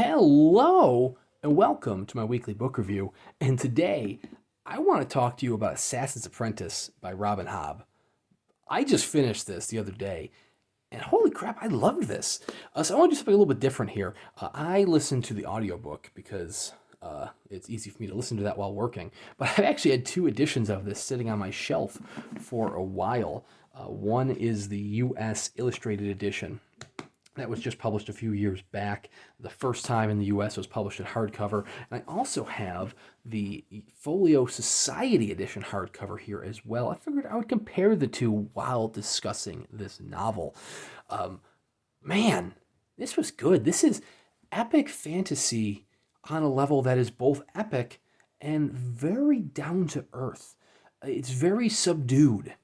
Hello and welcome to my weekly book review. And today I want to talk to you about Assassin's Apprentice by Robin Hobb. I just finished this the other day and holy crap, I loved this. So I want to do something a little bit different here. I listened to the audiobook because it's easy for me to listen to that while working. But I've actually had two editions of this sitting on my shelf for a while. One is the US Illustrated Edition that was just published a few years back. The first time in the US was published in hardcover. And I also have the Folio Society edition hardcover here as well. I figured I would compare the two while discussing this novel. Man, this was good. This is epic fantasy on a level that is both epic and very down to earth. It's very subdued.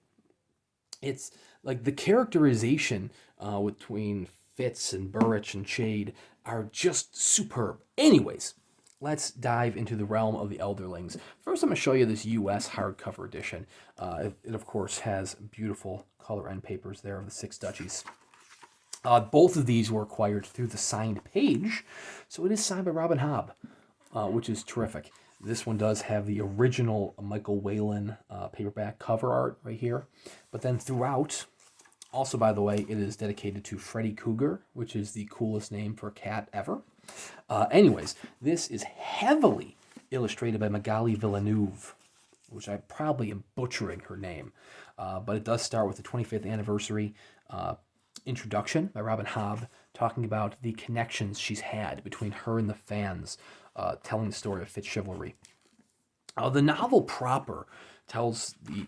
It's like the characterization between Fitz and Burrich and Chade are just superb. Anyways, let's dive into the realm of the Elderlings. First, I'm going to show you this US hardcover edition. It, of course, has beautiful color end papers there of the Six Duchies. Both of these were acquired through the signed page, so it is signed by Robin Hobb, which is terrific. This one does have the original Michael Whalen paperback cover art right here, but then throughout, also, by the way, it is dedicated to Freddy Cougar, which is the coolest name for a cat ever. Anyways, this is heavily illustrated by Magali Villeneuve, which I probably am butchering her name. But it does start with the 25th anniversary introduction by Robin Hobb, talking about the connections she's had between her and the fans, telling the story of Fitz chivalry. The novel proper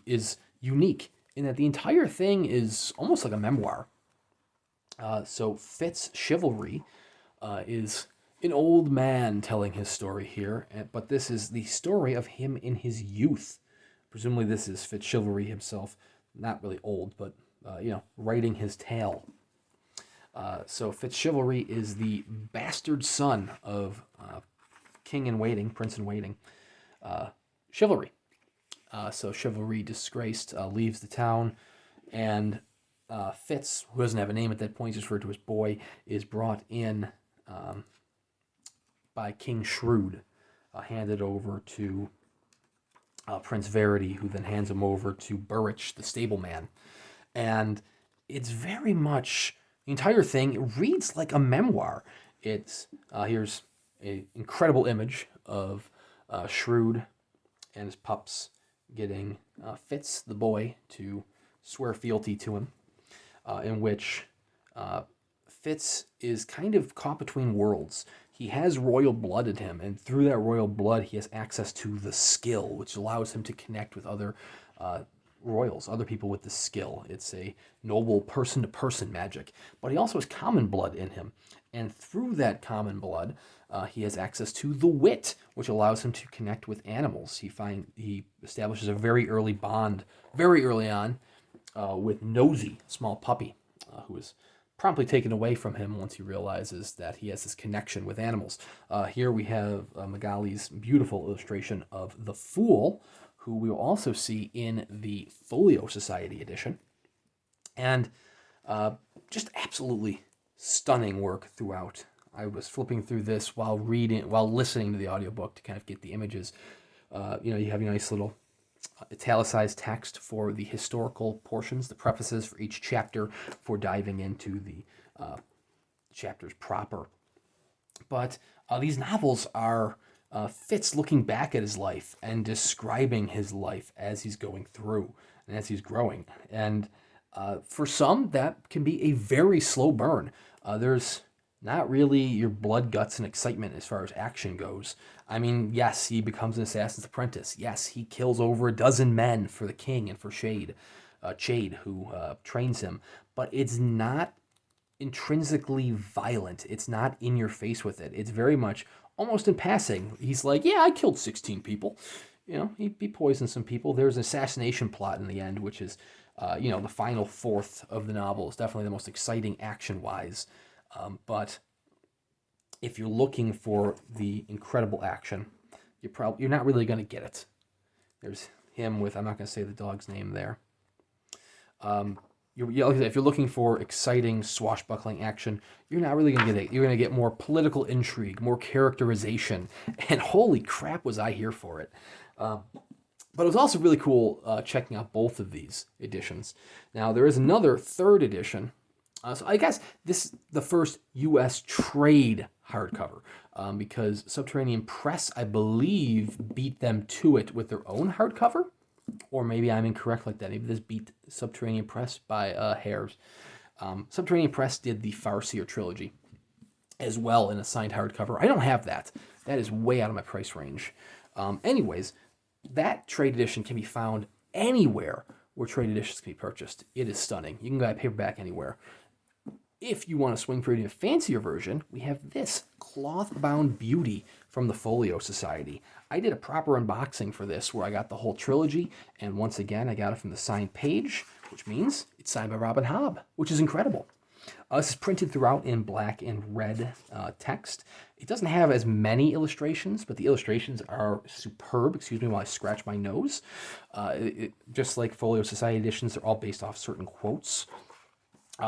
is unique in that the entire thing is almost like a memoir. So Fitz chivalry is an old man telling his story here, but this is the story of him in his youth. Presumably this is Fitz chivalry himself, not really old, but writing his tale. So Fitz chivalry is the bastard son of King in Waiting, Prince in Waiting, Chivalry. So Chivalry, disgraced, leaves the town, and Fitz, who doesn't have a name at that point, he's referred to as Boy, is brought in by King Shrewd, handed over to Prince Verity, who then hands him over to Burrich, the stableman. And it's very much, the entire thing reads like a memoir. It's here's an incredible image of Shrewd and his pups getting Fitz, the boy, to swear fealty to him, in which Fitz is kind of caught between worlds. He has royal blood in him, and through that royal blood, he has access to the skill, which allows him to connect with other royals, other people with the skill. It's a noble person-to-person magic, but he also has common blood in him, and through that common blood, he has access to the wit, which allows him to connect with animals. He establishes a very early bond, very early on, with Nosy, a small puppy, who is promptly taken away from him once he realizes that he has this connection with animals. Here we have Magali's beautiful illustration of the Fool, who we will also see in the Folio Society edition. And just absolutely stunning work throughout. I was flipping through this while listening to the audiobook to kind of get the images. You have your nice little italicized text for the historical portions, the prefaces for each chapter for diving into the chapters proper. But these novels are Fitz looking back at his life and describing his life as he's going through and as he's growing. And for some, that can be a very slow burn. There's not really your blood, guts, and excitement as far as action goes. I mean, yes, he becomes an assassin's apprentice. Yes, he kills over a dozen men for the king and for Chade, who trains him. But it's not intrinsically violent. It's not in your face with it. It's very much almost in passing. He's like, yeah, I killed 16 people. He poisoned some people. There's an assassination plot in the end, which is, the final fourth of the novel is definitely the most exciting action-wise. But if you're looking for the incredible action, you're not really going to get it. There's him with, I'm not going to say the dog's name there. like I said, if you're looking for exciting swashbuckling action, you're not really going to get it. You're going to get more political intrigue, more characterization, and holy crap, was I here for it. But it was also really cool checking out both of these editions. Now, there is another third edition. So I guess this is the first U.S. trade hardcover because Subterranean Press, I believe, beat them to it with their own hardcover. Or maybe I'm incorrect like that. Maybe this beat Subterranean Press by hairs. Subterranean Press did the Farseer trilogy as well in a signed hardcover. I don't have that. That is way out of my price range. Anyways, that trade edition can be found anywhere where trade editions can be purchased. It is stunning. You can buy a paperback anywhere. If you want to swing for an even fancier version, we have this cloth-bound beauty from the Folio Society. I did a proper unboxing for this where I got the whole trilogy, and once again, I got it from the signed page, which means it's signed by Robin Hobb, which is incredible. This is printed throughout in black and red text. It doesn't have as many illustrations, but the illustrations are superb. Excuse me while I scratch my nose. Just like Folio Society editions, they're all based off certain quotes.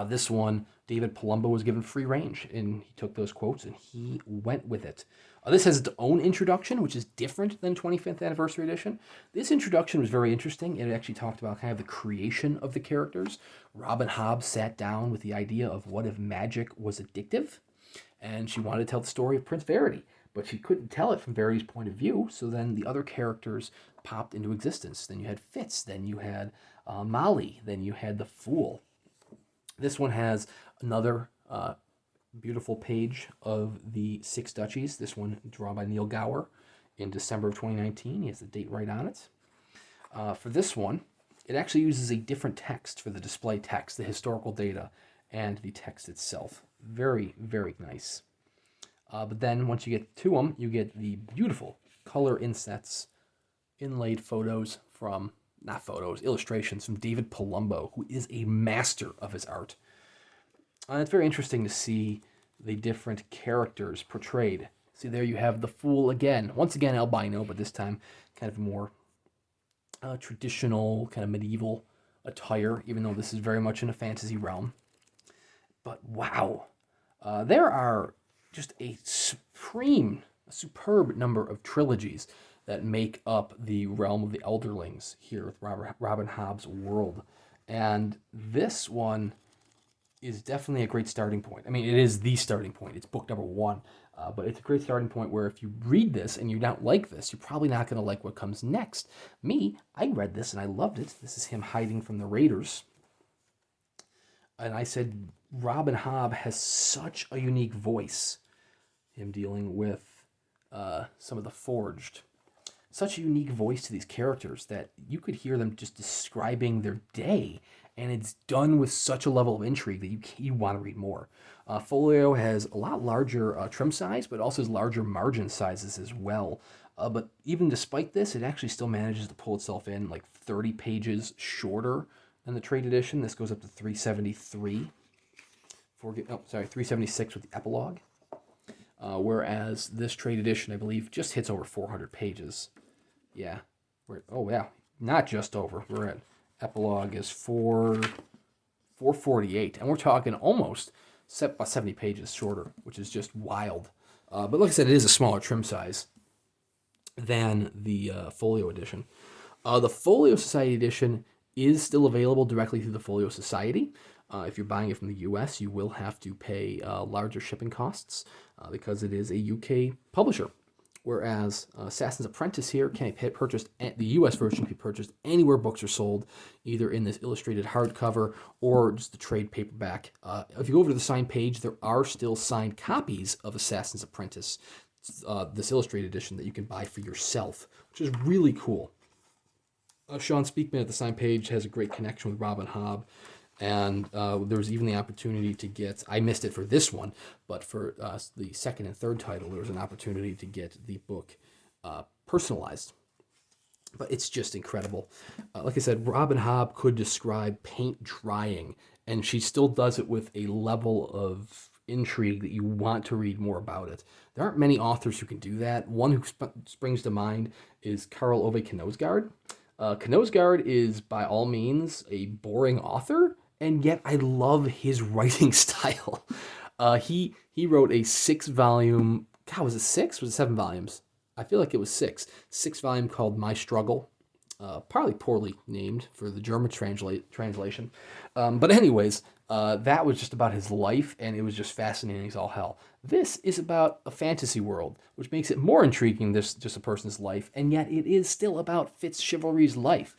This one, David Palumbo was given free range, and he took those quotes and he went with it. This has its own introduction, which is different than 25th Anniversary Edition. This introduction was very interesting. It actually talked about kind of the creation of the characters. Robin Hobb sat down with the idea of what if magic was addictive, and she wanted to tell the story of Prince Verity, but she couldn't tell it from Verity's point of view, so then the other characters popped into existence. Then you had Fitz, then you had Molly, then you had the Fool. This one has another beautiful page of the Six Duchies. This one drawn by Neil Gower in December of 2019. He has the date right on it. For this one, it actually uses a different text for the display text, the historical data, and the text itself. Very, very nice. But then once you get to them, you get the beautiful color insets, inlaid photos from, not photos, illustrations from David Palumbo, who is a master of his art. It's very interesting to see the different characters portrayed. See, there you have the Fool again. Once again, albino, but this time kind of more traditional, kind of medieval attire, even though this is very much in a fantasy realm. But wow, there are just a superb number of trilogies that make up the realm of the Elderlings here with Robin Hobb's world. And this one is definitely a great starting point. I mean, it is the starting point. It's book number 1. But it's a great starting point where if you read this and you don't like this, you're probably not going to like what comes next. Me, I read this and I loved it. This is him hiding from the Raiders. And I said, Robin Hobb has such a unique voice. Him dealing with some of the Forged. Such a unique voice to these characters that you could hear them just describing their day, and it's done with such a level of intrigue that you want to read more. Folio has a lot larger trim size, but also has larger margin sizes as well. But even despite this, it actually still manages to pull itself in like 30 pages shorter than the trade edition. This goes up to 373. 376 with the epilogue. Whereas this trade edition, I believe, just hits over 400 pages. Yeah. Not just over. We're at epilogue is 448. And we're talking almost 70 pages shorter, which is just wild. But like I said, it is a smaller trim size than the Folio edition. The Folio Society edition is still available directly through the Folio Society. If you're buying it from the US, you will have to pay larger shipping costs because it is a UK publisher. Whereas Assassin's Apprentice here can be purchased, the US version can be purchased anywhere books are sold, either in this illustrated hardcover or just the trade paperback. If you go over to the signed page, there are still signed copies of Assassin's Apprentice, this illustrated edition that you can buy for yourself, which is really cool. Sean Speakman at the signed page has a great connection with Robin Hobb. And there's even the opportunity to get, I missed it for this one, but for the second and third title, there was an opportunity to get the book personalized. But it's just incredible. Like I said, Robin Hobb could describe paint drying, and she still does it with a level of intrigue that you want to read more about it. There aren't many authors who can do that. One who springs to mind is Karl Ove Knausgaard. Knausgaard is, by all means, a boring author, and yet I love his writing style. He wrote a 6 volume. God, was it 6? Was it 7 volumes? I feel like it was 6. 6 volume called My Struggle. Probably poorly named for the German translation. But anyways, that was just about his life, and it was just fascinating as all hell. This is about a fantasy world, which makes it more intriguing than just a person's life, and yet it is still about Fitz Chivalry's life.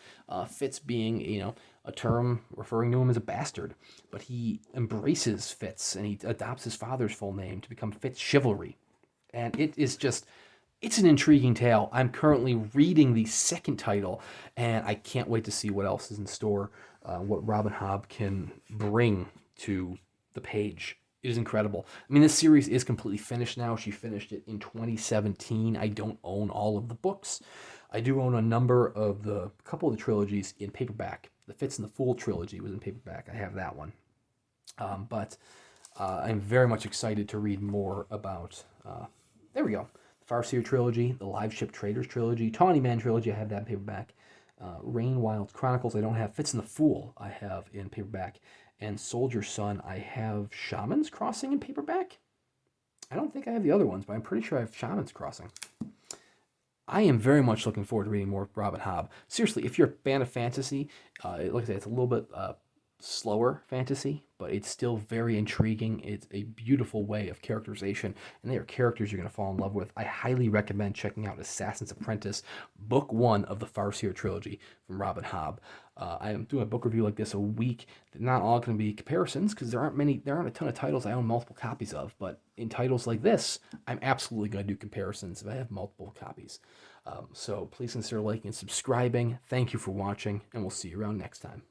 Fitz being, a term referring to him as a bastard, but he embraces Fitz and he adopts his father's full name to become Fitz Chivalry. And it's an intriguing tale. I'm currently reading the second title, and I can't wait to see what else is in store, what Robin Hobb can bring to the page. It is incredible. I mean, this series is completely finished now. She finished it in 2017. I don't own all of the books. I do own a couple of the trilogies in paperback. The Fitz and the Fool trilogy was in paperback. I have that one. But I'm very much excited to read more about, there we go, the Farseer trilogy, the Live Ship Traders trilogy, Tawny Man trilogy, I have that in paperback. Rain Wild Chronicles, I don't have. Fitz and the Fool, I have in paperback. And Soldier Son, I have Shaman's Crossing in paperback. I don't think I have the other ones, but I'm pretty sure I have Shaman's Crossing. I am very much looking forward to reading more Robin Hobb. Seriously, if you're a fan of fantasy, like I said, it's a little bit slower fantasy, but it's still very intriguing. It's a beautiful way of characterization, and they are characters you're going to fall in love with. I highly recommend checking out Assassin's Apprentice, Book 1 of the Farseer trilogy from Robin Hobb. I am doing a book review like this a week. They're not all going to be comparisons because there aren't a ton of titles I own multiple copies of, but in titles like this, I'm absolutely going to do comparisons if I have multiple copies. So please consider liking and subscribing. Thank you for watching, and we'll see you around next time.